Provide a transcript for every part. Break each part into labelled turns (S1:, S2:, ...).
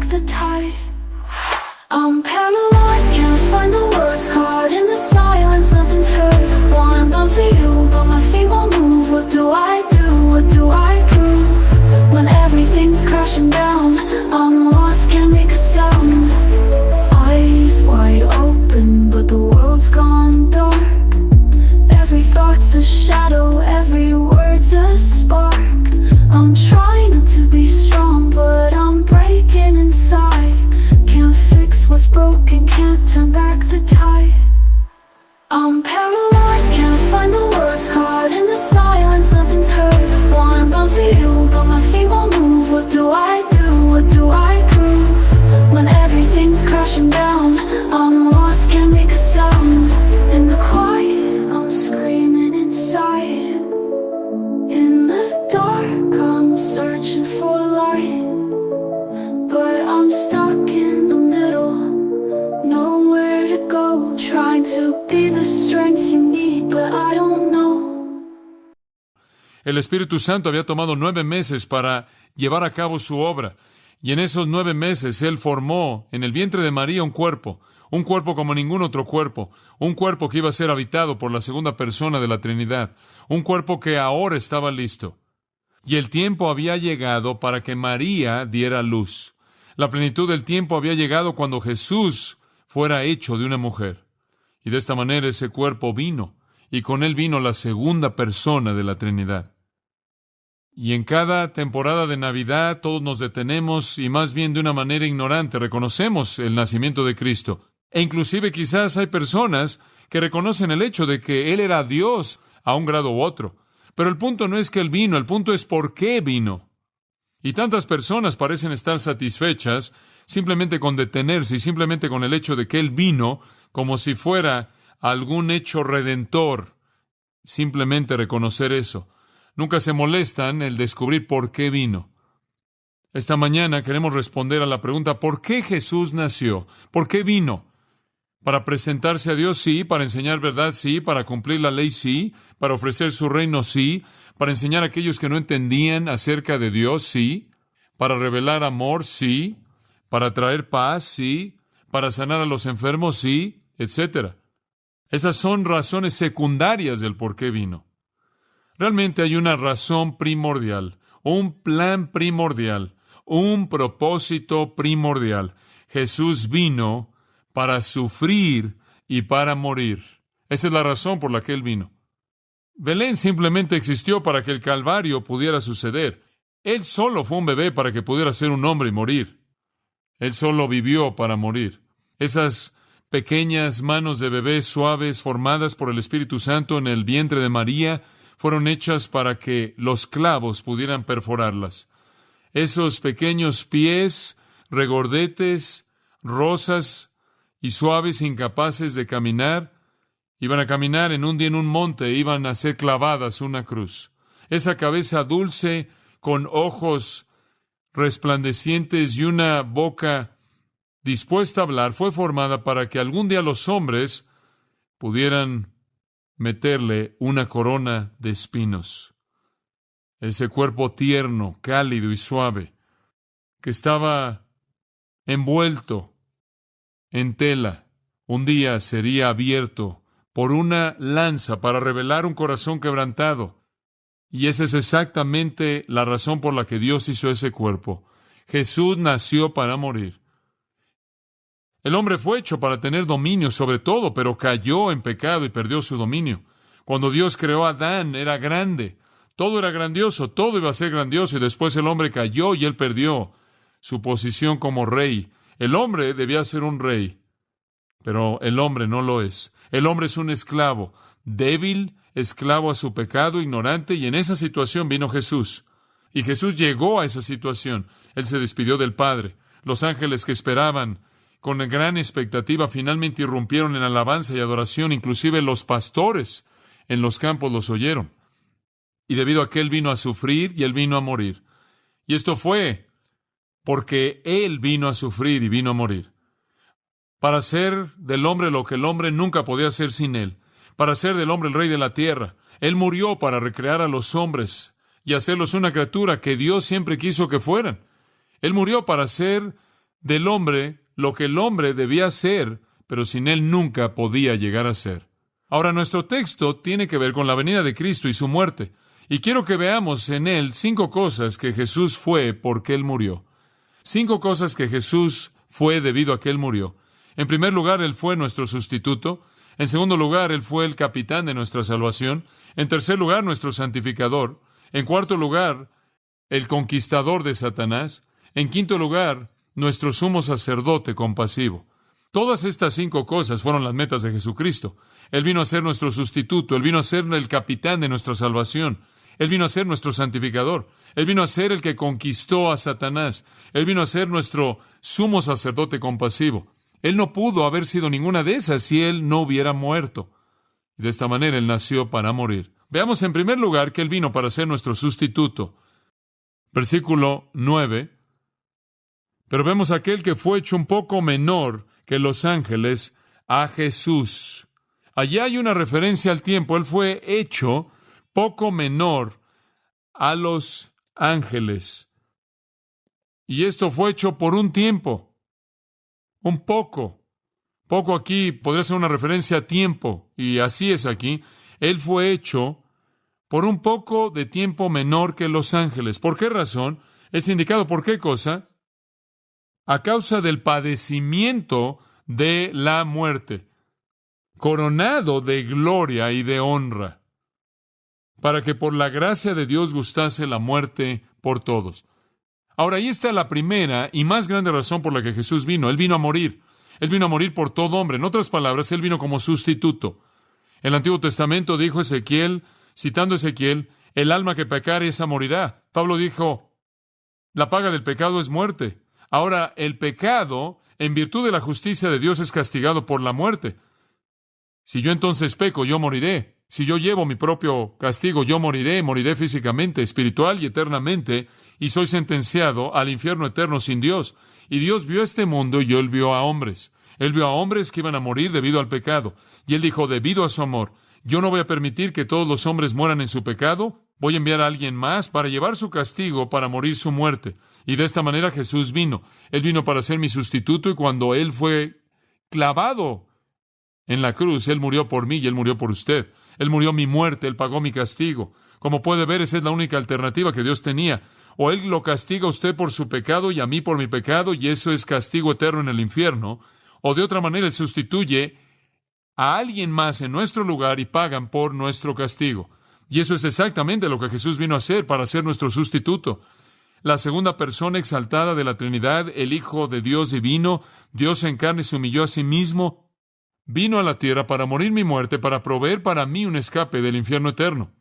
S1: the tide. I'm paralyzed, can't find the words, caught in the silence, nothing's heard. Wanna bounce to you, but my feet won't move. What do I do? What do I prove? When everything's crashing down, I'm lost, can't make a sound. Eyes wide open, but the world's gone dark. Every thought's a shadow, every word's a spark. I'm trying not to be strong, but I'm breaking inside. Can't fix what's broken, can't turn back the tide. I'm paralyzed, can't find the words, caught in the silence, nothing's heard. Wanna bounce to you, but my feet won't move. What do I do? What do I prove? When everything's crashing down, I'm lost, can't make a sound. In the quiet, I'm screaming inside. In the dark, I'm searching for light, but I'm stuck in the middle, nowhere to go. Trying to be the strength you need, but I don't know.
S2: El Espíritu Santo había tomado 9 meses para llevar a cabo su obra, y en esos 9 meses Él formó en el vientre de María un cuerpo como ningún otro cuerpo, un cuerpo que iba a ser habitado por la segunda persona de la Trinidad, un cuerpo que ahora estaba listo. Y el tiempo había llegado para que María diera luz. La plenitud del tiempo había llegado cuando Jesús fuera hecho de una mujer. Y de esta manera ese cuerpo vino, y con él vino la segunda persona de la Trinidad. Y en cada temporada de Navidad todos nos detenemos y más bien de una manera ignorante reconocemos el nacimiento de Cristo. E inclusive quizás hay personas que reconocen el hecho de que Él era Dios a un grado u otro. Pero el punto no es que Él vino, el punto es por qué vino. Y tantas personas parecen estar satisfechas simplemente con detenerse y simplemente con el hecho de que Él vino como si fuera algún hecho redentor. Simplemente reconocer eso. Nunca se molestan el descubrir por qué vino. Esta mañana queremos responder a la pregunta, ¿por qué Jesús nació? ¿Por qué vino? ¿Para presentarse a Dios? Sí. ¿Para enseñar verdad? Sí. ¿Para cumplir la ley? Sí. ¿Para ofrecer su reino? Sí. ¿Para enseñar a aquellos que no entendían acerca de Dios? Sí. ¿Para revelar amor? Sí. ¿Para traer paz? Sí. ¿Para sanar a los enfermos? Sí. Etcétera. Esas son razones secundarias del por qué vino. Realmente hay una razón primordial, un plan primordial, un propósito primordial. Jesús vino para sufrir y para morir. Esa es la razón por la que Él vino. Belén simplemente existió para que el Calvario pudiera suceder. Él solo fue un bebé para que pudiera ser un hombre y morir. Él solo vivió para morir. Esas pequeñas manos de bebé suaves formadas por el Espíritu Santo en el vientre de María fueron hechas para que los clavos pudieran perforarlas. Esos pequeños pies regordetes, rosas y suaves, incapaces de caminar, iban a caminar en un día en un monte, iban a ser clavadas una cruz. Esa cabeza dulce, con ojos resplandecientes y una boca dispuesta a hablar, fue formada para que algún día los hombres pudieran meterle una corona de espinos. Ese cuerpo tierno, cálido y suave, que estaba envuelto en tela, un día sería abierto por una lanza para revelar un corazón quebrantado. Y esa es exactamente la razón por la que Dios hizo ese cuerpo. Jesús nació para morir. El hombre fue hecho para tener dominio sobre todo, pero cayó en pecado y perdió su dominio. Cuando Dios creó a Adán, era grande. Todo era grandioso, todo iba a ser grandioso, y después el hombre cayó y él perdió su posición como rey. El hombre debía ser un rey, pero el hombre no lo es. El hombre es un esclavo, débil, esclavo a su pecado, ignorante, y en esa situación vino Jesús. Y Jesús llegó a esa situación. Él se despidió del Padre. Los ángeles que esperaban con gran expectativa finalmente irrumpieron en alabanza y adoración. Inclusive los pastores en los campos los oyeron. Y debido a que Él vino a sufrir y Él vino a morir. Y esto fue porque Él vino a sufrir y vino a morir. Para hacer del hombre lo que el hombre nunca podía hacer sin Él. Para hacer del hombre el rey de la tierra. Él murió para recrear a los hombres y hacerlos una criatura que Dios siempre quiso que fueran. Él murió para ser del hombre lo que el hombre debía ser, pero sin él nunca podía llegar a ser. Ahora, nuestro texto tiene que ver con la venida de Cristo y su muerte. Y quiero que veamos en él 5 cosas que Jesús fue porque él murió. 5 cosas que Jesús fue debido a que él murió. En primer lugar, él fue nuestro sustituto. En segundo lugar, él fue el capitán de nuestra salvación. En tercer lugar, nuestro santificador. En cuarto lugar, el conquistador de Satanás. En quinto lugar, nuestro sumo sacerdote compasivo. Todas estas 5 cosas fueron las metas de Jesucristo. Él vino a ser nuestro sustituto. Él vino a ser el capitán de nuestra salvación. Él vino a ser nuestro santificador. Él vino a ser el que conquistó a Satanás. Él vino a ser nuestro sumo sacerdote compasivo. Él no pudo haber sido ninguna de esas si él no hubiera muerto. Y de esta manera él nació para morir. Veamos en primer lugar que él vino para ser nuestro sustituto. Versículo 9. Pero vemos aquel que fue hecho un poco menor que los ángeles, a Jesús. Allí hay una referencia al tiempo. Él fue hecho poco menor a los ángeles. Y esto fue hecho por un tiempo. Un poco. Poco aquí podría ser una referencia a tiempo. Y así es aquí. Él fue hecho por un poco de tiempo menor que los ángeles. ¿Por qué razón? Es indicado por qué cosa. A causa del padecimiento de la muerte. Coronado de gloria y de honra. Para que por la gracia de Dios gustase la muerte por todos. Ahora, ahí está la primera y más grande razón por la que Jesús vino. Él vino a morir. Él vino a morir por todo hombre. En otras palabras, Él vino como sustituto. El Antiguo Testamento dijo Ezequiel, citando Ezequiel, el alma que pecare esa morirá. Pablo dijo, la paga del pecado es muerte. Ahora, el pecado, en virtud de la justicia de Dios, es castigado por la muerte. Si yo entonces peco, yo moriré. Si yo llevo mi propio castigo, yo moriré físicamente, espiritual y eternamente, y soy sentenciado al infierno eterno sin Dios. Y Dios vio este mundo y Él vio a hombres. Él vio a hombres que iban a morir debido al pecado. Y Él dijo, debido a su amor, yo no voy a permitir que todos los hombres mueran en su pecado. Voy a enviar a alguien más para llevar su castigo, para morir su muerte. Y de esta manera Jesús vino. Él vino para ser mi sustituto y cuando Él fue clavado en la cruz, Él murió por mí y Él murió por usted. Él murió mi muerte, Él pagó mi castigo. Como puede ver, esa es la única alternativa que Dios tenía. O Él lo castiga a usted por su pecado y a mí por mi pecado, y eso es castigo eterno en el infierno. O de otra manera, Él sustituye a alguien más en nuestro lugar y pagan por nuestro castigo. Y eso es exactamente lo que Jesús vino a hacer para ser nuestro sustituto. La segunda persona exaltada de la Trinidad, el Hijo de Dios divino, Dios en carne se humilló a sí mismo, vino a la tierra para morir mi muerte, para proveer para mí un escape del infierno eterno.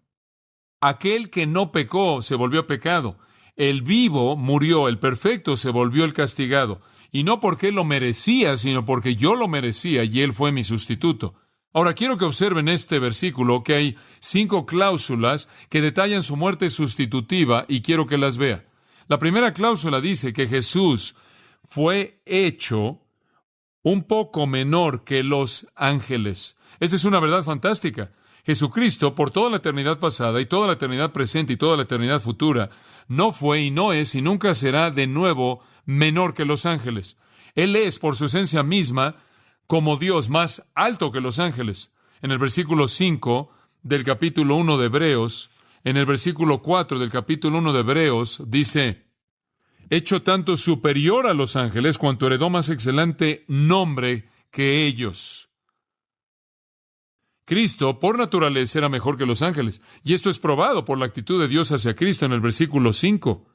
S2: Aquel que no pecó se volvió pecado. El vivo murió, el perfecto se volvió el castigado. Y no porque él lo merecía, sino porque yo lo merecía y él fue mi sustituto. Ahora quiero que observen este versículo, que hay 5 cláusulas que detallan su muerte sustitutiva y quiero que las vea. La primera cláusula dice que Jesús fue hecho un poco menor que los ángeles. Esa es una verdad fantástica. Jesucristo, por toda la eternidad pasada y toda la eternidad presente y toda la eternidad futura, no fue y no es y nunca será de nuevo menor que los ángeles. Él es, por su esencia misma, como Dios, más alto que los ángeles. En el versículo 5 del capítulo 1 de Hebreos, en el versículo 4 del capítulo 1 de Hebreos, dice, hecho tanto superior a los ángeles cuanto heredó más excelente nombre que ellos. Cristo, por naturaleza, era mejor que los ángeles, y esto es probado por la actitud de Dios hacia Cristo en el versículo 5.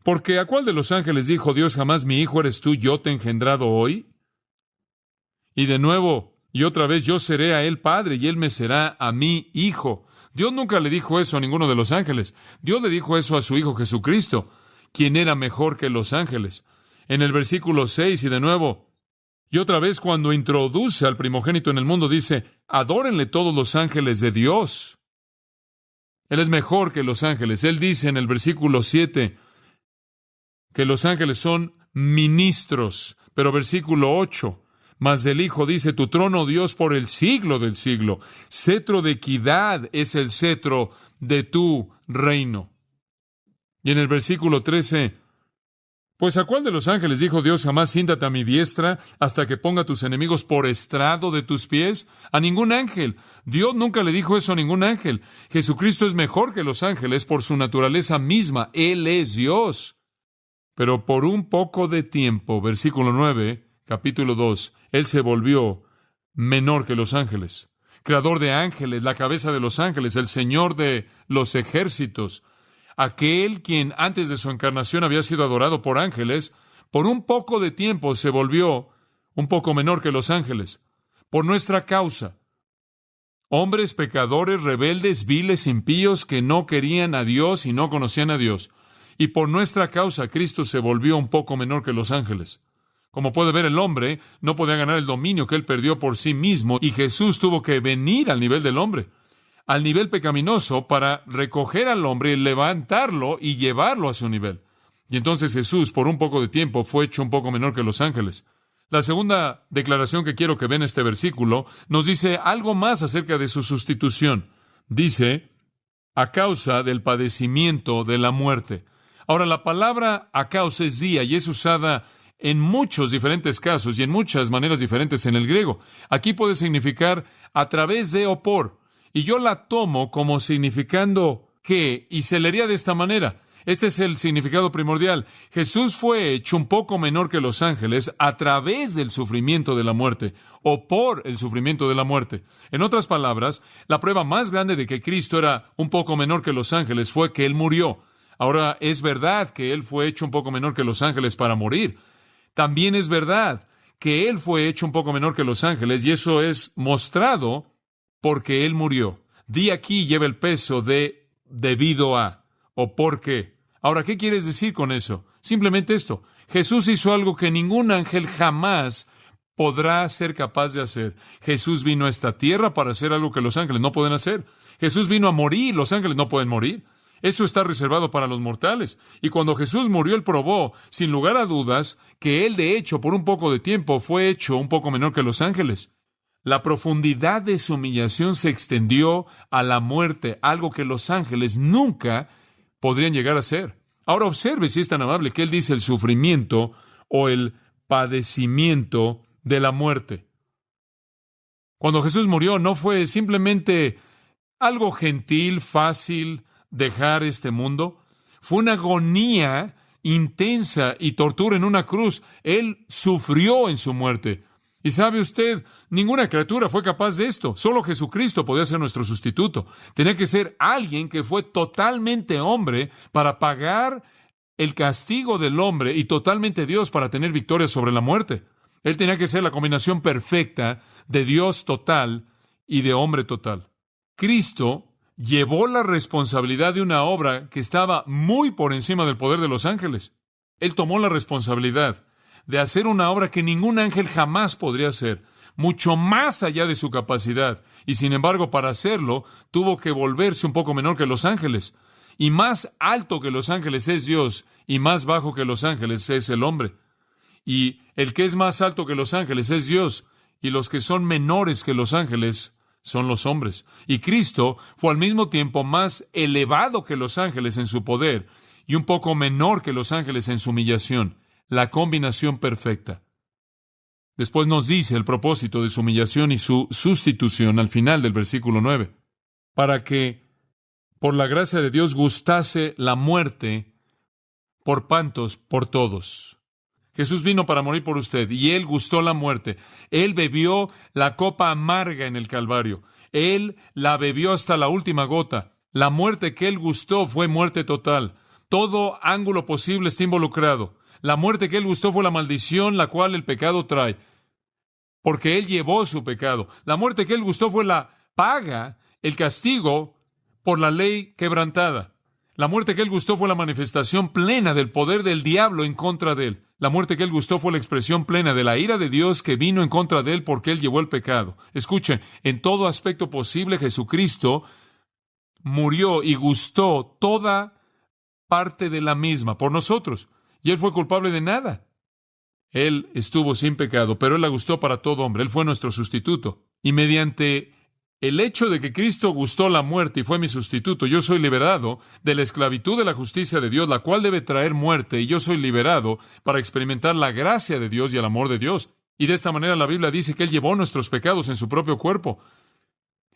S2: Porque ¿a cuál de los ángeles dijo Dios jamás, mi hijo eres tú, yo te he engendrado hoy? Y de nuevo, y otra vez, yo seré a él padre, y él me será a mí hijo. Dios nunca le dijo eso a ninguno de los ángeles. Dios le dijo eso a su Hijo Jesucristo, quien era mejor que los ángeles. En el versículo 6, y de nuevo, y otra vez cuando introduce al primogénito en el mundo, dice, adórenle todos los ángeles de Dios. Él es mejor que los ángeles. Él dice en el versículo 7 que los ángeles son ministros. Pero versículo 8, mas del Hijo dice, tu trono, Dios, por el siglo del siglo. Cetro de equidad es el cetro de tu reino. Y en el versículo 13, Pues ¿a cuál de los ángeles dijo Dios jamás siéntate a mi diestra hasta que ponga a tus enemigos por estrado de tus pies? A ningún ángel. Dios nunca le dijo eso a ningún ángel. Jesucristo es mejor que los ángeles por su naturaleza misma. Él es Dios. Pero por un poco de tiempo, versículo 9, capítulo 2, Él se volvió menor que los ángeles. Creador de ángeles, la cabeza de los ángeles, el Señor de los ejércitos. Aquel quien antes de su encarnación había sido adorado por ángeles, por un poco de tiempo se volvió un poco menor que los ángeles, por nuestra causa. Hombres pecadores, rebeldes, viles, impíos, que no querían a Dios y no conocían a Dios. Y por nuestra causa Cristo se volvió un poco menor que los ángeles. Como puede ver, el hombre no podía ganar el dominio que él perdió por sí mismo, y Jesús tuvo que venir al nivel del hombre, al nivel pecaminoso, para recoger al hombre, levantarlo y llevarlo a su nivel. Y entonces Jesús, por un poco de tiempo, fue hecho un poco menor que los ángeles. La segunda declaración que quiero que vean en este versículo nos dice algo más acerca de su sustitución. Dice, a causa del padecimiento de la muerte. Ahora, la palabra a causa es día y es usada en muchos diferentes casos y en muchas maneras diferentes en el griego. Aquí puede significar a través de o por. Y yo la tomo como significando que, y se leería de esta manera. Este es el significado primordial. Jesús fue hecho un poco menor que los ángeles a través del sufrimiento de la muerte, o por el sufrimiento de la muerte. En otras palabras, la prueba más grande de que Cristo era un poco menor que los ángeles fue que Él murió. Ahora, es verdad que Él fue hecho un poco menor que los ángeles para morir. También es verdad que Él fue hecho un poco menor que los ángeles, y eso es mostrado porque Él murió. Di aquí lleva el peso de debido a, o por qué. Ahora, ¿qué quieres decir con eso? Simplemente esto. Jesús hizo algo que ningún ángel jamás podrá ser capaz de hacer. Jesús vino a esta tierra para hacer algo que los ángeles no pueden hacer. Jesús vino a morir, los ángeles no pueden morir. Eso está reservado para los mortales. Y cuando Jesús murió, Él probó, sin lugar a dudas, que Él, de hecho, por un poco de tiempo, fue hecho un poco menor que los ángeles. La profundidad de su humillación se extendió a la muerte, algo que los ángeles nunca podrían llegar a ser. Ahora observe, si es tan amable, que Él dice el sufrimiento o el padecimiento de la muerte. Cuando Jesús murió, no fue simplemente algo gentil, fácil, dejar este mundo. Fue una agonía intensa y tortura en una cruz. Él sufrió en su muerte. Y sabe usted, ninguna criatura fue capaz de esto. Solo Jesucristo podía ser nuestro sustituto. Tenía que ser alguien que fue totalmente hombre para pagar el castigo del hombre y totalmente Dios para tener victoria sobre la muerte. Él tenía que ser la combinación perfecta de Dios total y de hombre total. Cristo llevó la responsabilidad de una obra que estaba muy por encima del poder de los ángeles. Él tomó la responsabilidad de hacer una obra que ningún ángel jamás podría hacer, mucho más allá de su capacidad. Y sin embargo, para hacerlo, tuvo que volverse un poco menor que los ángeles. Y más alto que los ángeles es Dios, y más bajo que los ángeles es el hombre. Y el que es más alto que los ángeles es Dios, y los que son menores que los ángeles son los hombres. Y Cristo fue al mismo tiempo más elevado que los ángeles en su poder y un poco menor que los ángeles en su humillación. La combinación perfecta. Después nos dice el propósito de su humillación y su sustitución al final del versículo 9. Para que, por la gracia de Dios, gustase la muerte por pantos por todos. Jesús vino para morir por usted, y Él gustó la muerte. Él bebió la copa amarga en el Calvario. Él la bebió hasta la última gota. La muerte que Él gustó fue muerte total. Todo ángulo posible está involucrado. La muerte que Él gustó fue la maldición, la cual el pecado trae, porque Él llevó su pecado. La muerte que Él gustó fue la paga, el castigo por la ley quebrantada. La muerte que Él gustó fue la manifestación plena del poder del diablo en contra de Él. La muerte que Él gustó fue la expresión plena de la ira de Dios que vino en contra de Él porque Él llevó el pecado. Escuche, en todo aspecto posible Jesucristo murió y gustó toda parte de la misma por nosotros. Y Él fue culpable de nada. Él estuvo sin pecado, pero Él la gustó para todo hombre. Él fue nuestro sustituto. Y mediante El hecho de que Cristo gustó la muerte y fue mi sustituto, yo soy liberado de la esclavitud de la justicia de Dios, la cual debe traer muerte, y yo soy liberado para experimentar la gracia de Dios y el amor de Dios. Y de esta manera la Biblia dice que Él llevó nuestros pecados en su propio cuerpo.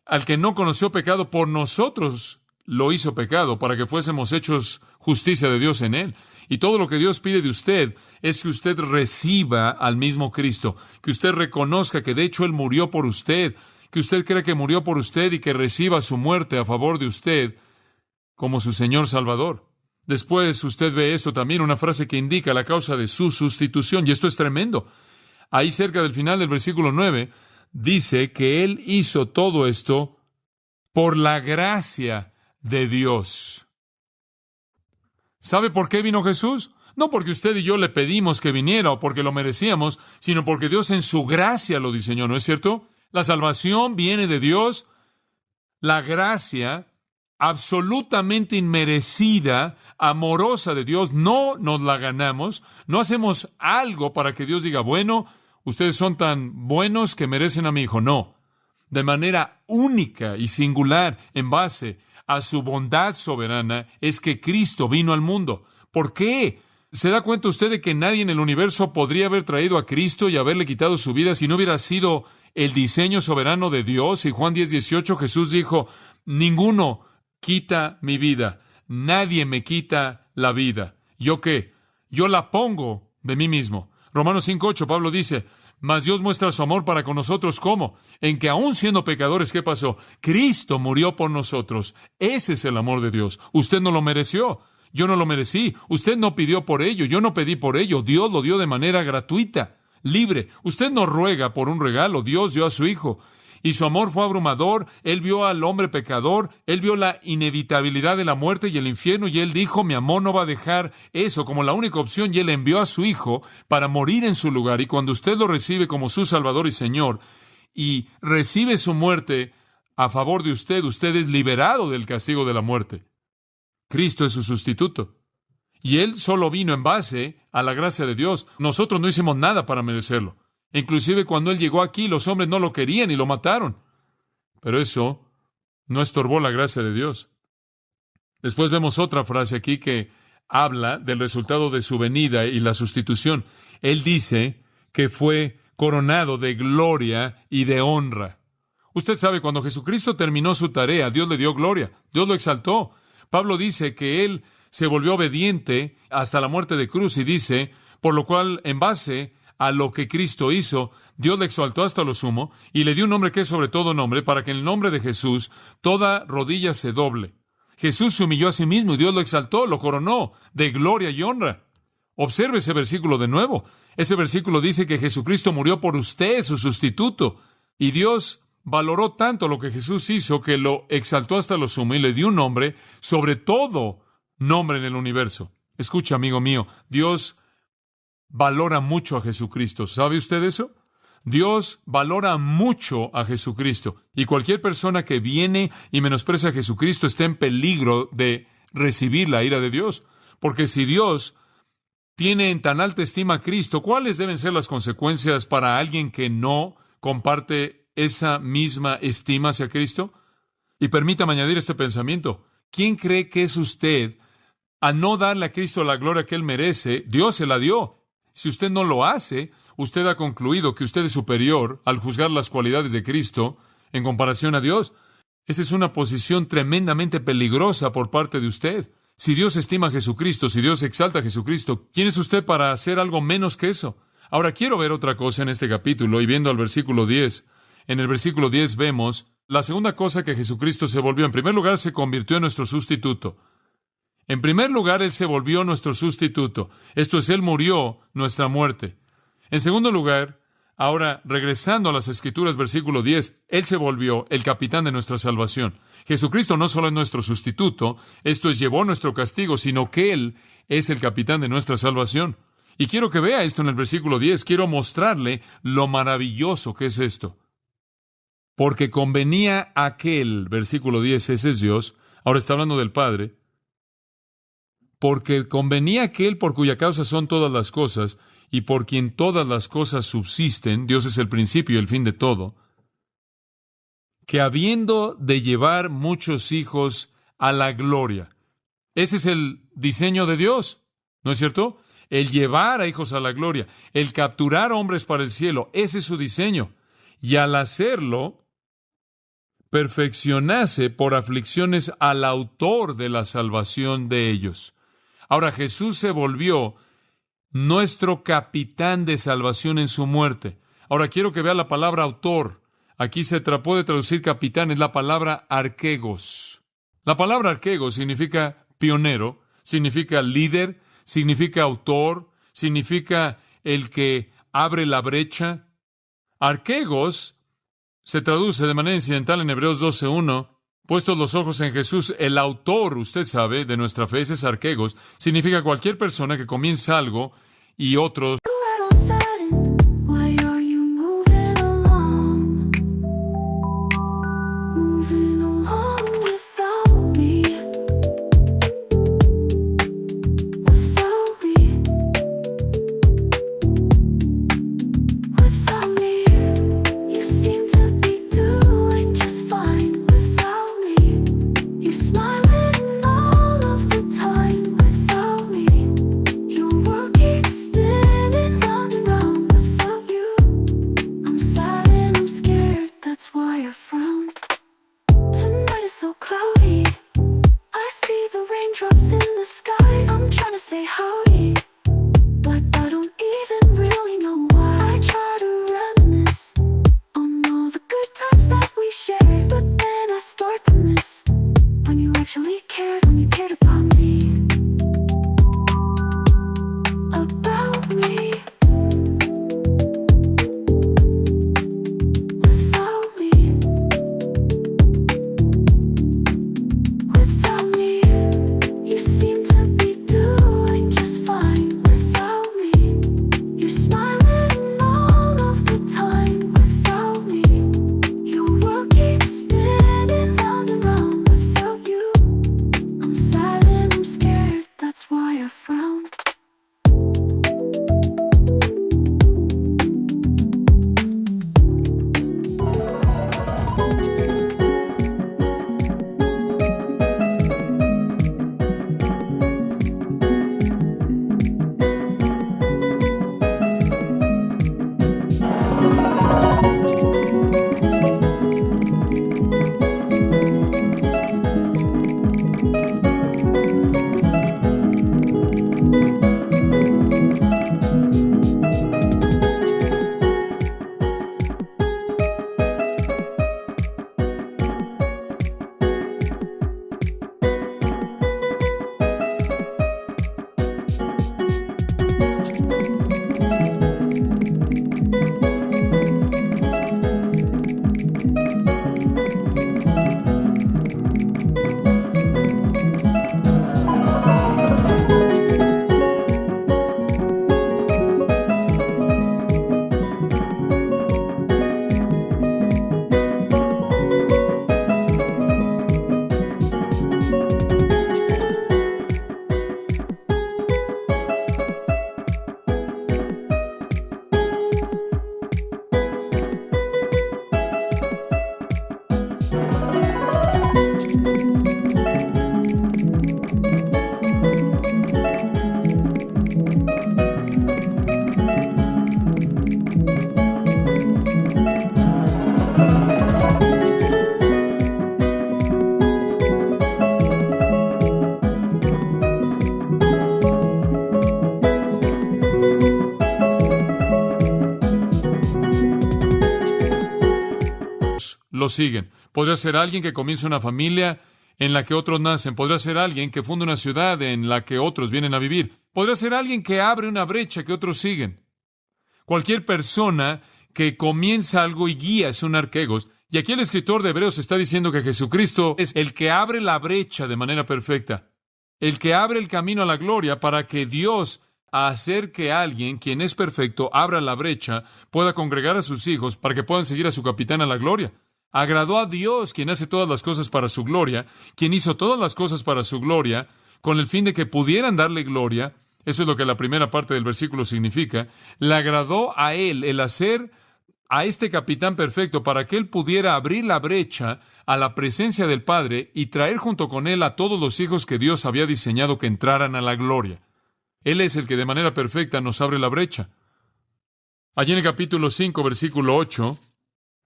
S2: Al que no conoció pecado, por nosotros lo hizo pecado, para que fuésemos hechos justicia de Dios en Él. Y todo lo que Dios pide de usted es que usted reciba al mismo Cristo, que usted reconozca que de hecho Él murió por usted, que usted cree que murió por usted y que reciba su muerte a favor de usted como su Señor Salvador. Después usted ve esto también, una frase que indica la causa de su sustitución, y esto es tremendo. Ahí cerca del final del versículo 9, dice que Él hizo todo esto por la gracia de Dios. ¿Sabe por qué vino Jesús? No porque usted y yo le pedimos que viniera o porque lo merecíamos, sino porque Dios en su gracia lo diseñó, ¿no es cierto? La salvación viene de Dios, la gracia absolutamente inmerecida, amorosa de Dios, no nos la ganamos, no hacemos algo para que Dios diga, bueno, ustedes son tan buenos que merecen a mi hijo. No, de manera única y singular, en base a su bondad soberana, es que Cristo vino al mundo. ¿Por qué? ¿Se da cuenta usted de que nadie en el universo podría haber traído a Cristo y haberle quitado su vida si no hubiera sido el diseño soberano de Dios? Y Juan 10:18, Jesús dijo, ninguno quita mi vida, nadie me quita la vida. ¿Yo qué? Yo la pongo de mí mismo. Romanos 5:8, Pablo dice, mas Dios muestra su amor para con nosotros, ¿cómo? En que aún siendo pecadores, ¿qué pasó? Cristo murió por nosotros. Ese es el amor de Dios. Usted no lo mereció. Yo no lo merecí. Usted no pidió por ello. Yo no pedí por ello. Dios lo dio de manera gratuita, libre. Usted no ruega por un regalo. Dios dio a su Hijo. Y su amor fue abrumador. Él vio al hombre pecador. Él vio la inevitabilidad de la muerte y el infierno. Y Él dijo, mi amor no va a dejar eso como la única opción. Y Él envió a su Hijo para morir en su lugar. Y cuando usted lo recibe como su Salvador y Señor, y recibe su muerte a favor de usted, usted es liberado del castigo de la muerte. Cristo es su sustituto. Y Él solo vino en base a la gracia de Dios. Nosotros no hicimos nada para merecerlo. Inclusive cuando Él llegó aquí, los hombres no lo querían y lo mataron. Pero eso no estorbó la gracia de Dios. Después vemos otra frase aquí que habla del resultado de su venida y la sustitución. Él dice que fue coronado de gloria y de honra. Usted sabe, cuando Jesucristo terminó su tarea, Dios le dio gloria, Dios lo exaltó. Pablo dice que Él se volvió obediente hasta la muerte de cruz y dice, por lo cual, en base a lo que Cristo hizo, Dios le exaltó hasta lo sumo y le dio un nombre que es sobre todo nombre, para que en el nombre de Jesús toda rodilla se doble. Jesús se humilló a sí mismo y Dios lo exaltó, lo coronó de gloria y honra. Observe ese versículo de nuevo. Ese versículo dice que Jesucristo murió por usted, su sustituto, y Dios valoró tanto lo que Jesús hizo que lo exaltó hasta lo sumo y le dio un nombre sobre todo nombre en el universo. Escucha, amigo mío, Dios valora mucho a Jesucristo. ¿Sabe usted eso? Dios valora mucho a Jesucristo. Y cualquier persona que viene y menosprecia a Jesucristo está en peligro de recibir la ira de Dios. Porque si Dios tiene en tan alta estima a Cristo, ¿cuáles deben ser las consecuencias para alguien que no comparte esa misma estima hacia Cristo? Y permítame añadir este pensamiento. ¿Quién cree que es usted al no darle a Cristo la gloria que Él merece? Dios se la dio. Si usted no lo hace, usted ha concluido que usted es superior al juzgar las cualidades de Cristo en comparación a Dios. Esa es una posición tremendamente peligrosa por parte de usted. Si Dios estima a Jesucristo, si Dios exalta a Jesucristo, ¿quién es usted para hacer algo menos que eso? Ahora quiero ver otra cosa en este capítulo y viendo al versículo 10. En el versículo 10 vemos la segunda cosa que Jesucristo se volvió. En primer lugar, se convirtió en nuestro sustituto. En primer lugar, Él se volvió nuestro sustituto. Esto es, Él murió nuestra muerte. En segundo lugar, ahora regresando a las Escrituras, versículo 10, Él se volvió el capitán de nuestra salvación. Jesucristo no solo es nuestro sustituto, esto es, llevó nuestro castigo, sino que Él es el capitán de nuestra salvación. Y quiero que vea esto en el versículo 10. Quiero mostrarle lo maravilloso que es esto. Porque convenía aquel, versículo 10, ese es Dios, ahora está hablando del Padre, porque convenía aquel por cuya causa son todas las cosas, y por quien todas las cosas subsisten, Dios es el principio y el fin de todo, que habiendo de llevar muchos hijos a la gloria. Ese es el diseño de Dios, ¿no es cierto? El llevar a hijos a la gloria, el capturar hombres para el cielo, ese es su diseño. Y al hacerlo, perfeccionase por aflicciones al autor de la salvación de ellos. Ahora Jesús se volvió nuestro capitán de salvación en su muerte. Ahora quiero que vea la palabra autor. Aquí se puede traducir capitán, es la palabra arquegos. La palabra arquegos significa pionero, significa líder, significa autor, significa el que abre la brecha. Arquegos se traduce de manera incidental en Hebreos 12:1. Puestos los ojos en Jesús, el autor, usted sabe, de nuestra fe, ese es arquegos. Significa cualquier persona que comienza algo y otros
S1: Why are you moving along? Moving along without me. Without me. Without me. You seem to be doing just fine without me. You're smiling all of the time without me. Your world keeps spinning round and round without you. I'm sad and I'm scared, that's why I frown. Tonight is so cloudy. I see the raindrops in the sky. I'm trying to say howdy, but I don't even really know why. I try to reminisce on all the good times that we shared, but then I start to miss when you actually cared, when you cared about me. About me. Without me. Without me. You seem to be doing just fine without me. You're smiling all of the time without me. Your world keeps spinning round and round without you. I'm sad and I'm scared, that's why I frown.
S2: lo siguen. Podría ser alguien que comienza una familia en la que otros nacen. Podría ser alguien que funda una ciudad en la que otros vienen a vivir. Podría ser alguien que abre una brecha que otros siguen. Cualquier persona que comienza algo y guía es un arquegos. Y aquí el escritor de Hebreos está diciendo que Jesucristo es el que abre la brecha de manera perfecta. El que abre el camino a la gloria para que Dios, a hacer que alguien, quien es perfecto, abra la brecha, pueda congregar a sus hijos para que puedan seguir a su capitán a la gloria. Agradó a Dios, quien hace todas las cosas para su gloria, quien hizo todas las cosas para su gloria, con el fin de que pudieran darle gloria. Eso es lo que la primera parte del versículo significa. Le agradó a Él el hacer a este capitán perfecto para que él pudiera abrir la brecha a la presencia del Padre y traer junto con él a todos los hijos que Dios había diseñado que entraran a la gloria. Él es el que de manera perfecta nos abre la brecha. Allí en el capítulo 5, versículo 8,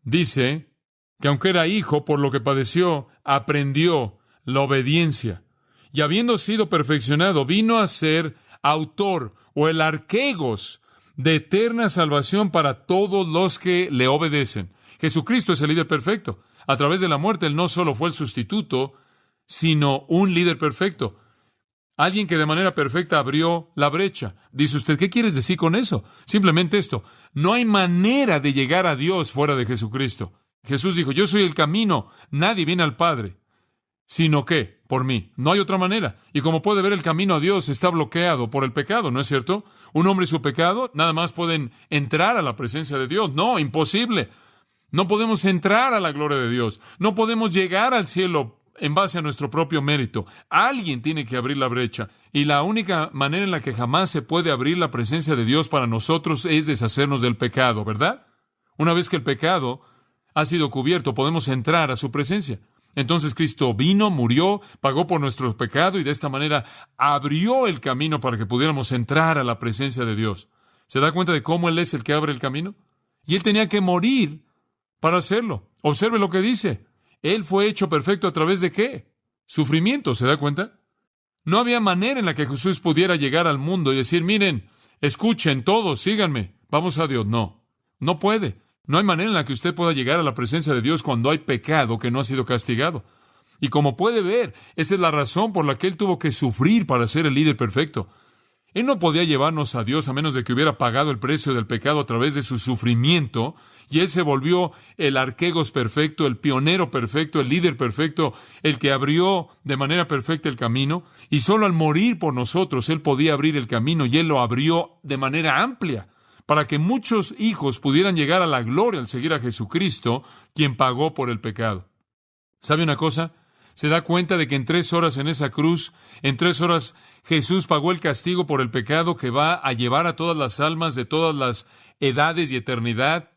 S2: dice que aunque era hijo, por lo que padeció, aprendió la obediencia. Y habiendo sido perfeccionado, vino a ser autor o el arquegos de eterna salvación para todos los que le obedecen. Jesucristo es el líder perfecto. A través de la muerte, Él no solo fue el sustituto, sino un líder perfecto. Alguien que de manera perfecta abrió la brecha. Dice usted, ¿qué quieres decir con eso? Simplemente esto. No hay manera de llegar a Dios fuera de Jesucristo. Jesús dijo, yo soy el camino. Nadie viene al Padre. Sino que, por mí. No hay otra manera. Y como puede ver, el camino a Dios está bloqueado por el pecado, ¿no es cierto? Un hombre y su pecado nada más pueden entrar a la presencia de Dios. No, imposible. No podemos entrar a la gloria de Dios. No podemos llegar al cielo en base a nuestro propio mérito. Alguien tiene que abrir la brecha. Y la única manera en la que jamás se puede abrir la presencia de Dios para nosotros es deshacernos del pecado, ¿verdad? Una vez que el pecado ha sido cubierto, podemos entrar a su presencia. Entonces Cristo vino, murió, pagó por nuestro pecado y de esta manera abrió el camino para que pudiéramos entrar a la presencia de Dios. ¿Se da cuenta de cómo Él es el que abre el camino? Y Él tenía que morir para hacerlo. Observe lo que dice. Él fue hecho perfecto a través de ¿qué? Sufrimiento, ¿se da cuenta? No había manera en la que Jesús pudiera llegar al mundo y decir, miren, escuchen todos, síganme, vamos a Dios. No, no puede. No hay manera en la que usted pueda llegar a la presencia de Dios cuando hay pecado que no ha sido castigado. Y como puede ver, esa es la razón por la que Él tuvo que sufrir para ser el líder perfecto. Él no podía llevarnos a Dios a menos de que hubiera pagado el precio del pecado a través de su sufrimiento, y Él se volvió el arquegos perfecto, el pionero perfecto, el líder perfecto, el que abrió de manera perfecta el camino, y solo al morir por nosotros Él podía abrir el camino, y Él lo abrió de manera amplia, para que muchos hijos pudieran llegar a la gloria al seguir a Jesucristo, quien pagó por el pecado. ¿Sabe una cosa? ¿Se da cuenta de que en 3 horas en esa cruz, en 3 horas Jesús pagó el castigo por el pecado que va a llevar a todas las almas de todas las edades y eternidad?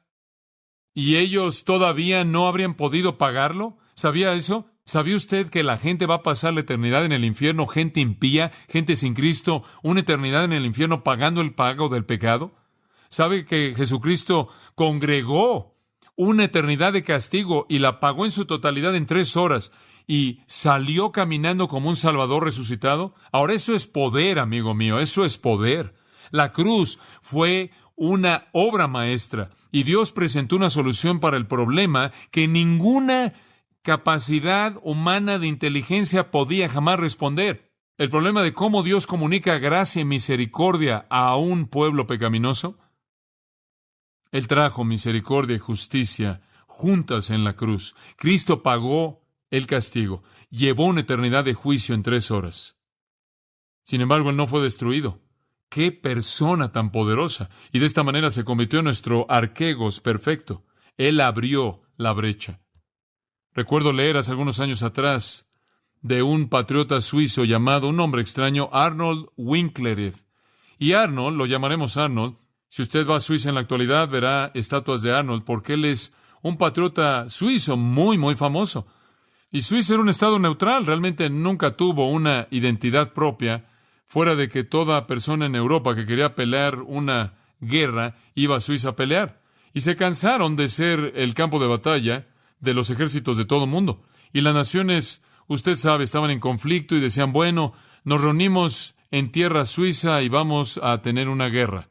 S2: ¿Y ellos todavía no habrían podido pagarlo? ¿Sabía eso? ¿Sabía usted que la gente va a pasar la eternidad en el infierno, gente impía, gente sin Cristo, una eternidad en el infierno pagando el pago del pecado? ¿Sabe que Jesucristo congregó una eternidad de castigo y la pagó en su totalidad en 3 horas? Y salió caminando como un Salvador resucitado. Ahora eso es poder, amigo mío, eso es poder. La cruz fue una obra maestra y Dios presentó una solución para el problema que ninguna capacidad humana de inteligencia podía jamás responder. El problema de cómo Dios comunica gracia y misericordia a un pueblo pecaminoso. Él trajo misericordia y justicia juntas en la cruz. Cristo pagó el castigo, llevó una eternidad de juicio en 3 horas. Sin embargo, Él no fue destruido. ¡Qué persona tan poderosa! Y de esta manera se convirtió en nuestro arquegos perfecto. Él abrió la brecha. Recuerdo leer hace algunos años atrás de un patriota suizo llamado, un nombre extraño, Arnold Winklerud. Y Arnold, lo llamaremos Arnold. Si usted va a Suiza en la actualidad, verá estatuas de Arnold, porque él es un patriota suizo muy, muy famoso. Y Suiza era un estado neutral, realmente nunca tuvo una identidad propia, fuera de que toda persona en Europa que quería pelear una guerra iba a Suiza a pelear. Y se cansaron de ser el campo de batalla de los ejércitos de todo el mundo. Y las naciones, usted sabe, estaban en conflicto y decían, bueno, nos reunimos en tierra suiza y vamos a tener una guerra.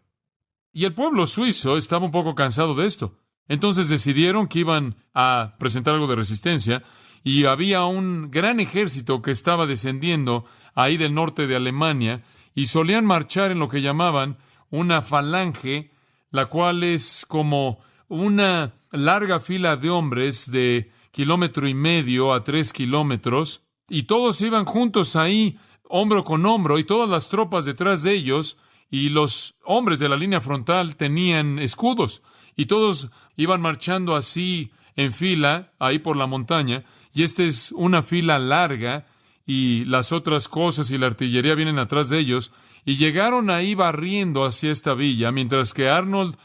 S2: Y el pueblo suizo estaba un poco cansado de esto. Entonces decidieron que iban a presentar algo de resistencia y había un gran ejército que estaba descendiendo ahí del norte de Alemania y solían marchar en lo que llamaban una falange, la cual es como una larga fila de hombres de 1,5 km a 3 kilómetros y todos iban juntos ahí, hombro con hombro, y todas las tropas detrás de ellos, y los hombres de la línea frontal tenían escudos, y todos iban marchando así en fila, ahí por la montaña, y esta es una fila larga, y las otras cosas y la artillería vienen atrás de ellos, y llegaron ahí barriendo hacia esta villa, mientras que Arnold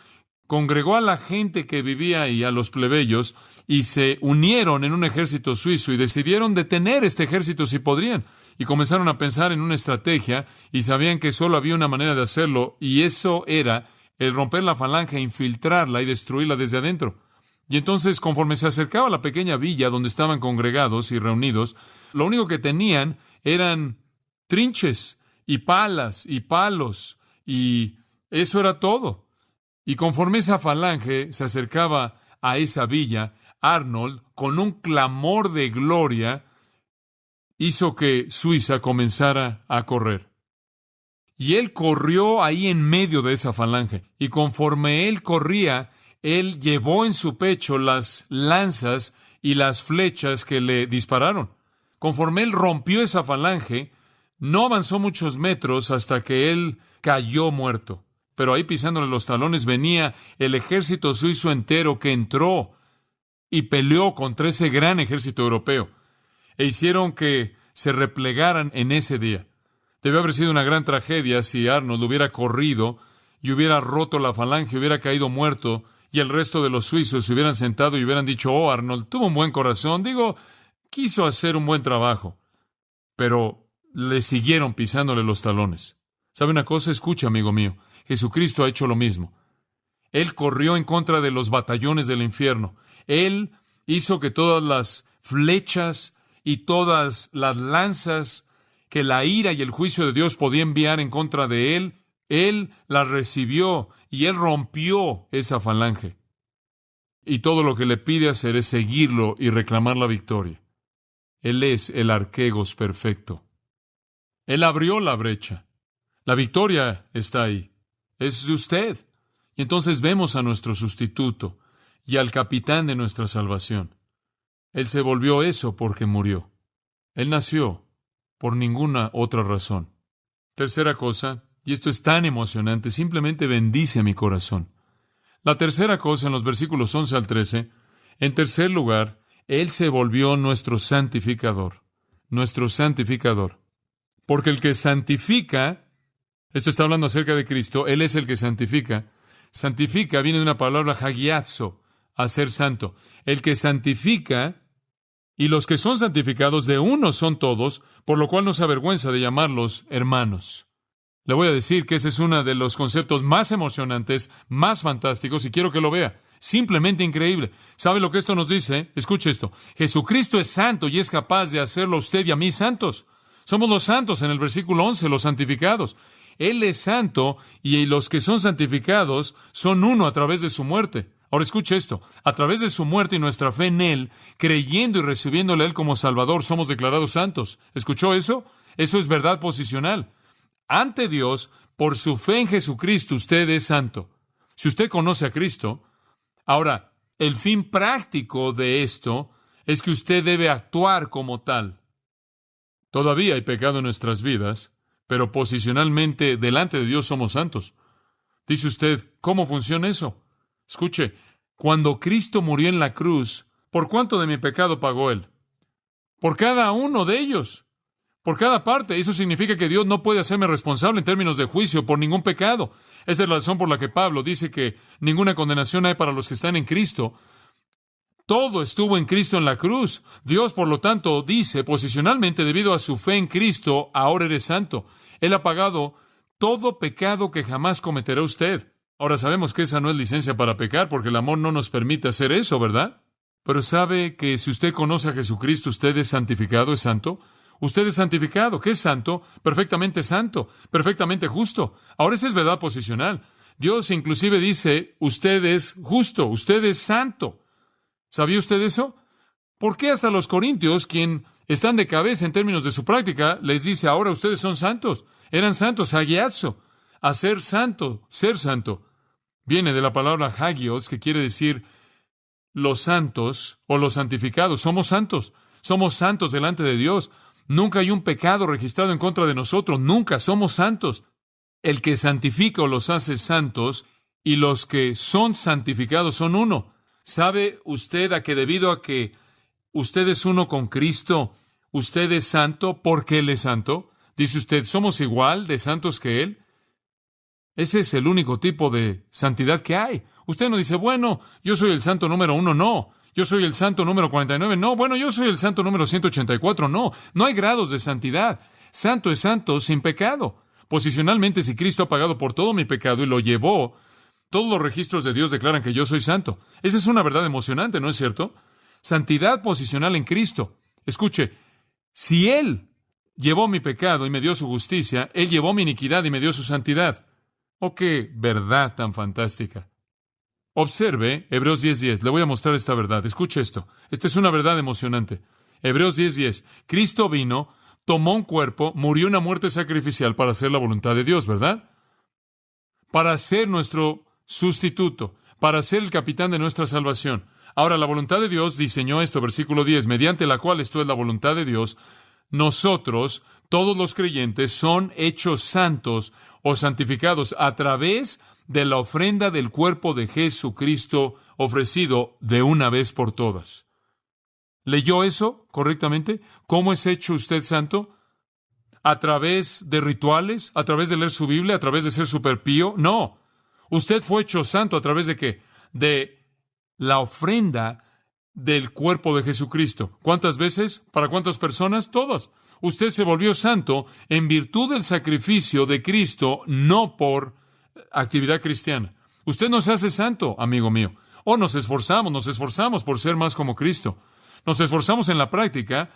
S2: congregó a la gente que vivía ahí, a los plebeyos, y se unieron en un ejército suizo y decidieron detener este ejército si podrían. Y comenzaron a pensar en una estrategia y sabían que solo había una manera de hacerlo, y eso era el romper la falange, infiltrarla y destruirla desde adentro. Y entonces, conforme se acercaba a la pequeña villa donde estaban congregados y reunidos, lo único que tenían eran trinches y palas y palos, y eso era todo. Y conforme esa falange se acercaba a esa villa, Arnold, con un clamor de gloria, hizo que Suiza comenzara a correr. Y él corrió ahí en medio de esa falange. Y conforme él corría, él llevó en su pecho las lanzas y las flechas que le dispararon. Conforme él rompió esa falange, no avanzó muchos metros hasta que él cayó muerto. Pero ahí pisándole los talones venía el ejército suizo entero que entró y peleó contra ese gran ejército europeo. E hicieron que se replegaran en ese día. Debió haber sido una gran tragedia si Arnold hubiera corrido y hubiera roto la falange, hubiera caído muerto, y el resto de los suizos se hubieran sentado y hubieran dicho, oh, Arnold, tuvo un buen corazón, quiso hacer un buen trabajo. Pero le siguieron pisándole los talones. ¿Sabe una cosa? Escucha, amigo mío, Jesucristo ha hecho lo mismo. Él corrió en contra de los batallones del infierno. Él hizo que todas las flechas y todas las lanzas que la ira y el juicio de Dios podía enviar en contra de él las recibió y él rompió esa falange. Y todo lo que le pide hacer es seguirlo y reclamar la victoria. Él es el arquegos perfecto. Él abrió la brecha. La victoria está ahí. Es usted. Y entonces vemos a nuestro sustituto y al capitán de nuestra salvación. Él se volvió eso porque murió. Él nació por ninguna otra razón. Tercera cosa, y esto es tan emocionante, simplemente bendice mi corazón. La tercera cosa en los versículos 11 al 13, en tercer lugar, Él se volvió nuestro santificador. Nuestro santificador. Porque el que santifica, esto está hablando acerca de Cristo, Él es el que santifica. Santifica viene de una palabra hagiazo, hacer santo. El que santifica, y los que son santificados de uno son todos, por lo cual no se avergüenza de llamarlos hermanos. Le voy a decir que ese es uno de los conceptos más emocionantes, más fantásticos, y quiero que lo vea. Simplemente increíble. ¿Sabe lo que esto nos dice? Escuche esto. Jesucristo es santo y es capaz de hacerlo a usted y a mí santos. Somos los santos en el versículo 11, los santificados. Él es santo y los que son santificados son uno a través de su muerte. Ahora escuche esto. A través de su muerte y nuestra fe en Él, creyendo y recibiéndole a Él como Salvador, somos declarados santos. ¿Escuchó eso? Eso es verdad posicional. Ante Dios, por su fe en Jesucristo, usted es santo. Si usted conoce a Cristo, ahora, el fin práctico de esto es que usted debe actuar como tal. Todavía hay pecado en nuestras vidas, pero posicionalmente delante de Dios somos santos. Dice usted, ¿cómo funciona eso? Escuche, cuando Cristo murió en la cruz, ¿por cuánto de mi pecado pagó Él? Por cada uno de ellos. Por cada parte. Eso significa que Dios no puede hacerme responsable en términos de juicio por ningún pecado. Esa es la razón por la que Pablo dice que ninguna condenación hay para los que están en Cristo. Todo estuvo en Cristo en la cruz. Dios, por lo tanto, dice posicionalmente, debido a su fe en Cristo, ahora eres santo. Él ha pagado todo pecado que jamás cometerá usted. Ahora sabemos que esa no es licencia para pecar, porque el amor no nos permite hacer eso, ¿verdad? Pero ¿sabe que si usted conoce a Jesucristo, usted es santificado, es santo? Usted es santificado. ¿Qué es santo? Perfectamente justo. Ahora esa es verdad posicional. Dios inclusive dice, usted es justo, usted es santo. ¿Sabía usted eso? ¿Por qué hasta los corintios, quien están de cabeza en términos de su práctica, les dice, ahora ustedes son santos? Eran santos, hagiazo, hacer santo, ser santo. Viene de la palabra hagios, que quiere decir los santos o los santificados. Somos santos delante de Dios. Nunca hay un pecado registrado en contra de nosotros, nunca somos santos. El que santifica o los hace santos, y los que son santificados son uno. ¿Sabe usted a que debido a que usted es uno con Cristo, usted es santo porque Él es santo? Dice usted, ¿somos igual de santos que Él? Ese es el único tipo de santidad que hay. Usted no dice, bueno, yo soy el santo número 1, no. Yo soy el santo número 49, no. Bueno, yo soy el santo número 184, no. No hay grados de santidad. Santo es santo sin pecado. Posicionalmente, si Cristo ha pagado por todo mi pecado y lo llevó, todos los registros de Dios declaran que yo soy santo. Esa es una verdad emocionante, ¿no es cierto? Santidad posicional en Cristo. Escuche, si Él llevó mi pecado y me dio su justicia, Él llevó mi iniquidad y me dio su santidad. ¡Oh, qué verdad tan fantástica! Observe Hebreos 10:10. Le voy a mostrar esta verdad. Escuche esto. Esta es una verdad emocionante. Hebreos 10:10. Cristo vino, tomó un cuerpo, murió una muerte sacrificial para hacer la voluntad de Dios, ¿verdad? Para ser nuestro sustituto, para ser el capitán de nuestra salvación. Ahora, la voluntad de Dios diseñó esto, versículo 10, mediante la cual, esto es la voluntad de Dios, nosotros, todos los creyentes, son hechos santos o santificados a través de la ofrenda del cuerpo de Jesucristo ofrecido de una vez por todas. ¿Leyó eso correctamente? ¿Cómo es hecho usted santo? ¿A través de rituales? ¿A través de leer su Biblia? ¿A través de ser superpío? No. Usted fue hecho santo a través de ¿qué? De la ofrenda del cuerpo de Jesucristo. ¿Cuántas veces? ¿Para cuántas personas? Todas. Usted se volvió santo en virtud del sacrificio de Cristo, no por actividad cristiana. Usted no se hace santo, amigo mío. Nos esforzamos por ser más como Cristo. Nos esforzamos en la práctica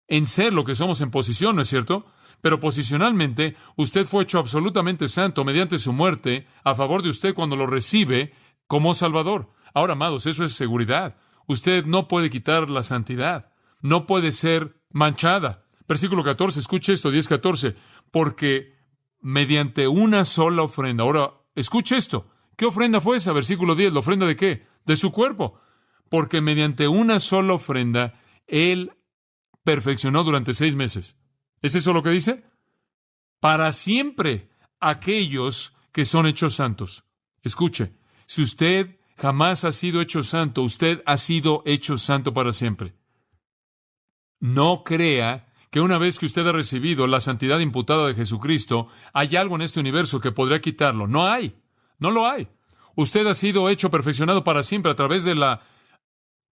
S2: en ser lo que somos en posición, ¿no es cierto? Pero posicionalmente, usted fue hecho absolutamente santo mediante su muerte a favor de usted cuando lo recibe como Salvador. Ahora, amados, eso es seguridad. Usted no puede quitar la santidad. No puede ser manchada. Versículo 14, escuche esto, 10:14. Porque mediante una sola ofrenda. Ahora, escuche esto. ¿Qué ofrenda fue esa? Versículo 10. ¿La ofrenda de qué? De su cuerpo. Porque mediante una sola ofrenda, Él perfeccionó durante 6 meses. ¿Es eso lo que dice? Para siempre aquellos que son hechos santos. Escuche, si usted jamás ha sido hecho santo, usted ha sido hecho santo para siempre. No crea que una vez que usted ha recibido la santidad imputada de Jesucristo, hay algo en este universo que podría quitarlo. No hay. No lo hay. Usted ha sido hecho perfeccionado para siempre a través de la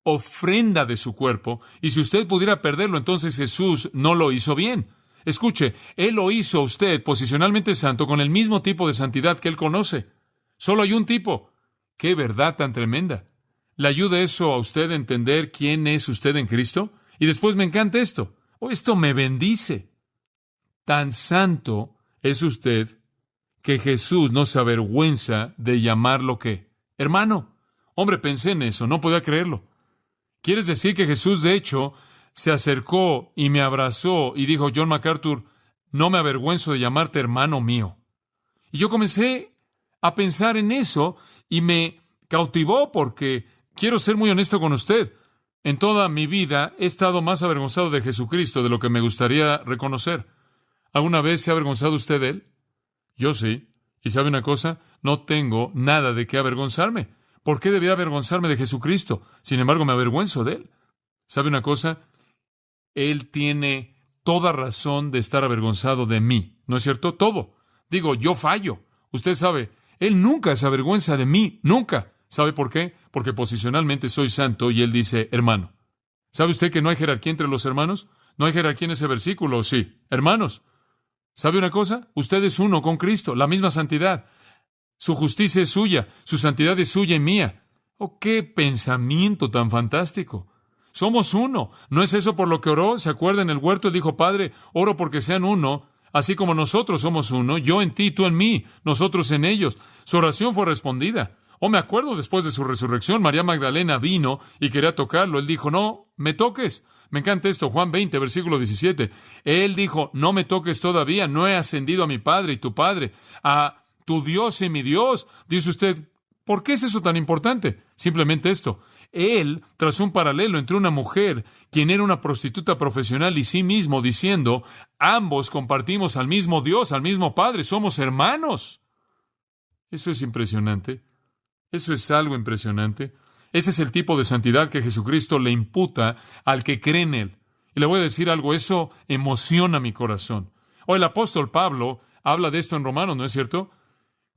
S2: ofrenda de su cuerpo, y si usted pudiera perderlo, entonces Jesús no lo hizo bien. Escuche, Él lo hizo a usted posicionalmente santo con el mismo tipo de santidad que Él conoce. Solo hay un tipo. ¡Qué verdad tan tremenda! ¿Le ayuda eso a usted a entender quién es usted en Cristo? Y después me encanta esto. Esto me bendice. Tan santo es usted que Jesús no se avergüenza de llamarlo ¿qué? Hermano. Hombre, pensé en eso, no podía creerlo. ¿Quieres decir que Jesús, de hecho, se acercó y me abrazó y dijo, John MacArthur, no me avergüenzo de llamarte hermano mío? Y yo comencé a pensar en eso y me cautivó porque, quiero ser muy honesto con usted, en toda mi vida he estado más avergonzado de Jesucristo de lo que me gustaría reconocer. ¿Alguna vez se ha avergonzado usted de Él? Yo sí. ¿Y sabe una cosa? No tengo nada de qué avergonzarme. ¿Por qué debería avergonzarme de Jesucristo? Sin embargo, me avergüenzo de Él. ¿Sabe una cosa? Él tiene toda razón de estar avergonzado de mí. ¿No es cierto? Todo. Digo, yo fallo. Usted sabe, Él nunca se avergüenza de mí. Nunca. ¿Sabe por qué? Porque posicionalmente soy santo y Él dice, hermano. ¿Sabe usted que no hay jerarquía entre los hermanos? No hay jerarquía en ese versículo, sí. Hermanos. ¿Sabe una cosa? Usted es uno con Cristo, la misma santidad. Su justicia es suya, su santidad es suya y mía. ¡Oh, qué pensamiento tan fantástico! Somos uno. ¿No es eso por lo que oró? ¿Se acuerda en el huerto? Él dijo, Padre, oro porque sean uno, así como nosotros somos uno, yo en ti, tú en mí, nosotros en ellos. Su oración fue respondida. Me acuerdo después de su resurrección, María Magdalena vino y quería tocarlo. Él dijo, no, me toques. Me encanta esto, Juan 20, versículo 17. Él dijo, no me toques todavía, no he ascendido a mi Padre y tu Padre, a tu Dios y mi Dios. Dice usted, ¿por qué es eso tan importante? Simplemente esto. Él trazó un paralelo entre una mujer, quien era una prostituta profesional, y sí mismo, diciendo, ambos compartimos al mismo Dios, al mismo Padre, somos hermanos. Eso es impresionante. Eso es algo impresionante. Ese es el tipo de santidad que Jesucristo le imputa al que cree en Él. Y le voy a decir algo, eso emociona mi corazón. El apóstol Pablo habla de esto en Romanos, ¿no es cierto?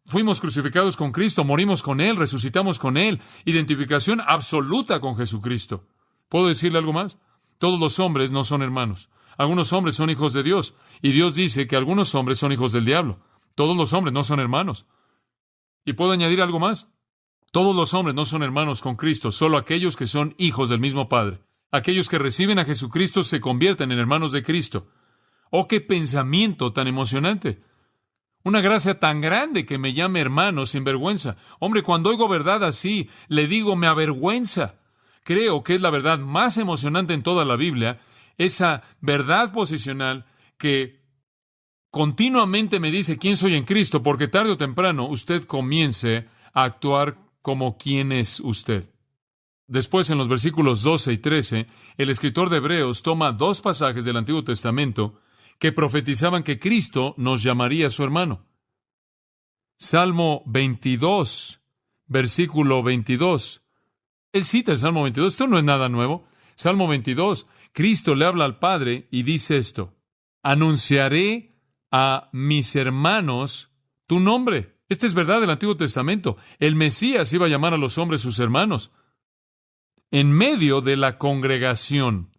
S2: Fuimos crucificados con Cristo, morimos con Él, resucitamos con Él. Identificación absoluta con Jesucristo. ¿Puedo decirle algo más? Todos los hombres no son hermanos. Algunos hombres son hijos de Dios, y Dios dice que algunos hombres son hijos del diablo. Todos los hombres no son hermanos. ¿Y puedo añadir algo más? Todos los hombres no son hermanos con Cristo, solo aquellos que son hijos del mismo Padre. Aquellos que reciben a Jesucristo se convierten en hermanos de Cristo. ¡Oh, qué pensamiento tan emocionante! Una gracia tan grande que me llame hermano sin vergüenza. Hombre, cuando oigo verdad así, le digo, me avergüenza. Creo que es la verdad más emocionante en toda la Biblia, esa verdad posicional que continuamente me dice quién soy en Cristo, porque tarde o temprano usted comience a actuar como quién es usted. Después, en los versículos 12 y 13, el escritor de Hebreos toma dos pasajes del Antiguo Testamento que profetizaban que Cristo nos llamaría su hermano. Salmo 22, versículo 22. Él cita el Salmo 22. Esto no es nada nuevo. Salmo 22. Cristo le habla al Padre y dice esto: anunciaré a mis hermanos tu nombre. Esta es verdad del Antiguo Testamento. El Mesías iba a llamar a los hombres sus hermanos. En medio de la congregación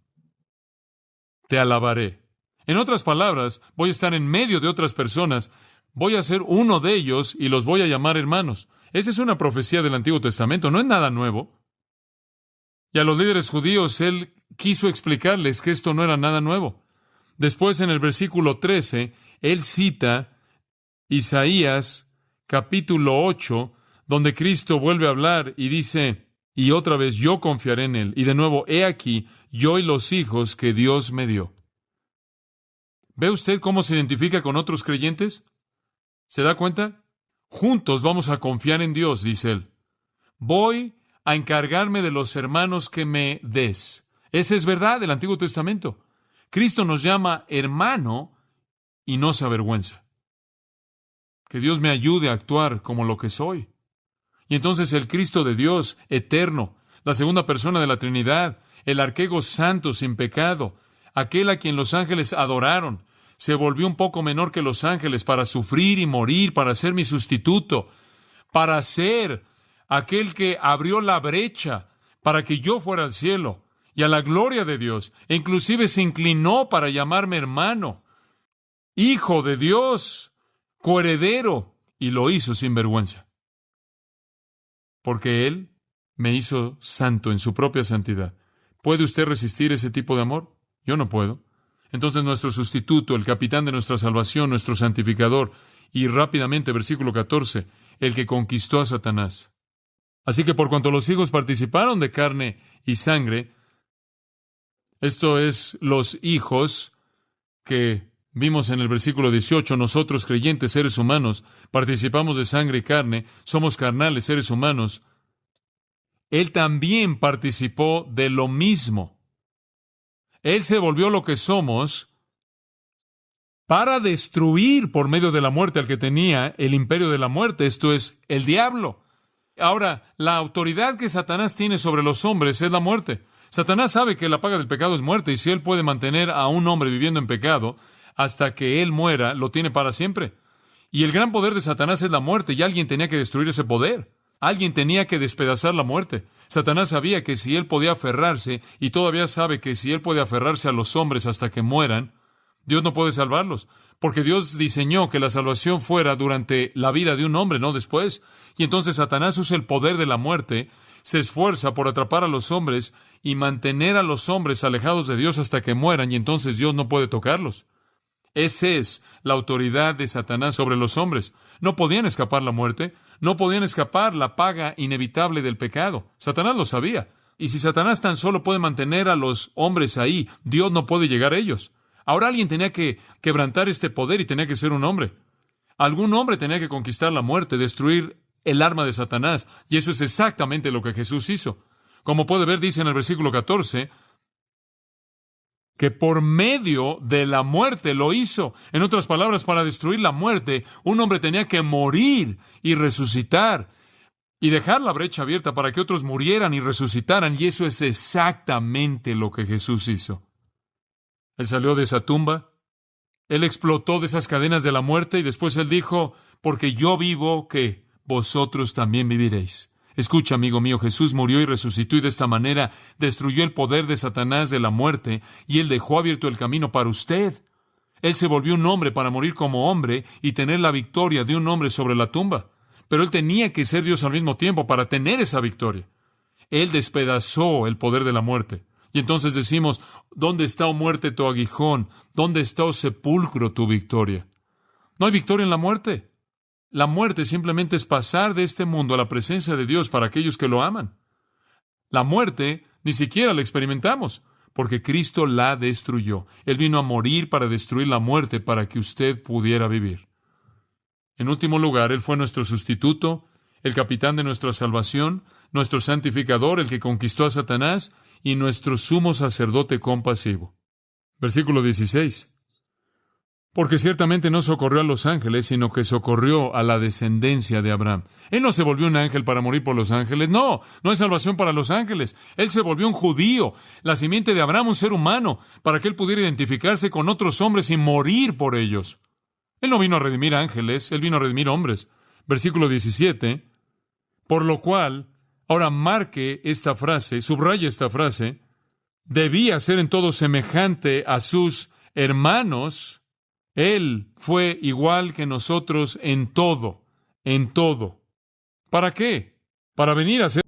S2: te alabaré. En otras palabras, voy a estar en medio de otras personas, voy a ser uno de ellos y los voy a llamar hermanos. Esa es una profecía del Antiguo Testamento, no es nada nuevo. Y a los líderes judíos él quiso explicarles que esto no era nada nuevo. Después, en el versículo 13, él cita Isaías capítulo 8, donde Cristo vuelve a hablar y dice, y otra vez yo confiaré en él. Y de nuevo, he aquí, yo y los hijos que Dios me dio. ¿Ve usted cómo se identifica con otros creyentes? ¿Se da cuenta? Juntos vamos a confiar en Dios, dice él. Voy a encargarme de los hermanos que me des. Esa es verdad del Antiguo Testamento. Cristo nos llama hermano y no se avergüenza. Que Dios me ayude a actuar como lo que soy. Y entonces el Cristo de Dios, eterno, la segunda persona de la Trinidad, el arquego santo sin pecado, aquel a quien los ángeles adoraron, se volvió un poco menor que los ángeles para sufrir y morir, para ser mi sustituto, para ser aquel que abrió la brecha para que yo fuera al cielo y a la gloria de Dios, e inclusive se inclinó para llamarme hermano, hijo de Dios, coheredero, y lo hizo sin vergüenza. Porque Él me hizo santo en su propia santidad. ¿Puede usted resistir ese tipo de amor? Yo no puedo. Entonces nuestro sustituto, el capitán de nuestra salvación, nuestro santificador, y rápidamente, versículo 14, el que conquistó a Satanás. Así que por cuanto los hijos participaron de carne y sangre, esto es los hijos que vimos en el versículo 18, nosotros creyentes seres humanos participamos de sangre y carne, somos carnales seres humanos. Él también participó de lo mismo. Él se volvió lo que somos para destruir por medio de la muerte al que tenía el imperio de la muerte, esto es, el diablo. Ahora, la autoridad que Satanás tiene sobre los hombres es la muerte. Satanás sabe que la paga del pecado es muerte, y si él puede mantener a un hombre viviendo en pecado hasta que él muera, lo tiene para siempre. Y el gran poder de Satanás es la muerte, y alguien tenía que destruir ese poder. Alguien tenía que despedazar la muerte. Satanás sabía que si él podía aferrarse, y todavía sabe que si él puede aferrarse a los hombres hasta que mueran, Dios no puede salvarlos, porque Dios diseñó que la salvación fuera durante la vida de un hombre, no después. Y entonces Satanás usa el poder de la muerte, se esfuerza por atrapar a los hombres y mantener a los hombres alejados de Dios hasta que mueran, y entonces Dios no puede tocarlos. Esa es la autoridad de Satanás sobre los hombres. No podían escapar la muerte, no podían escapar la paga inevitable del pecado. Satanás lo sabía. Y si Satanás tan solo puede mantener a los hombres ahí, Dios no puede llegar a ellos. Ahora alguien tenía que quebrantar este poder y tenía que ser un hombre. Algún hombre tenía que conquistar la muerte, destruir el arma de Satanás. Y eso es exactamente lo que Jesús hizo. Como puede ver, dice en el versículo 14, que por medio de la muerte lo hizo. En otras palabras, para destruir la muerte, un hombre tenía que morir y resucitar y dejar la brecha abierta para que otros murieran y resucitaran. Y eso es exactamente lo que Jesús hizo. Él salió de esa tumba Él explotó de esas cadenas de la muerte y después Él dijo, porque yo vivo, que vosotros también viviréis. Escucha, amigo mío, Jesús murió y resucitó y de esta manera destruyó el poder de Satanás de la muerte y Él dejó abierto el camino para usted. Él se volvió un hombre para morir como hombre y tener la victoria de un hombre sobre la tumba. Pero Él tenía que ser Dios al mismo tiempo para tener esa victoria. Él despedazó el poder de la muerte. Y entonces decimos, ¿dónde está, oh muerte, tu aguijón? ¿Dónde está, oh sepulcro, tu victoria? No hay victoria en la muerte. La muerte simplemente es pasar de este mundo a la presencia de Dios para aquellos que lo aman. La muerte ni siquiera la experimentamos, porque Cristo la destruyó. Él vino a morir para destruir la muerte para que usted pudiera vivir. En último lugar, Él fue nuestro sustituto, el capitán de nuestra salvación, nuestro santificador, el que conquistó a Satanás, y nuestro sumo sacerdote compasivo. Versículo 16. Porque ciertamente no socorrió a los ángeles, sino que socorrió a la descendencia de Abraham. Él no se volvió un ángel para morir por los ángeles. No hay salvación para los ángeles. Él se volvió un judío, la simiente de Abraham, un ser humano, para que Él pudiera identificarse con otros hombres y morir por ellos. Él no vino a redimir ángeles, Él vino a redimir hombres. Versículo 17. Por lo cual, ahora marque esta frase, subraye esta frase, debía ser en todo semejante a sus hermanos. Él fue igual que nosotros en todo, en todo. ¿Para qué? Para venir a ser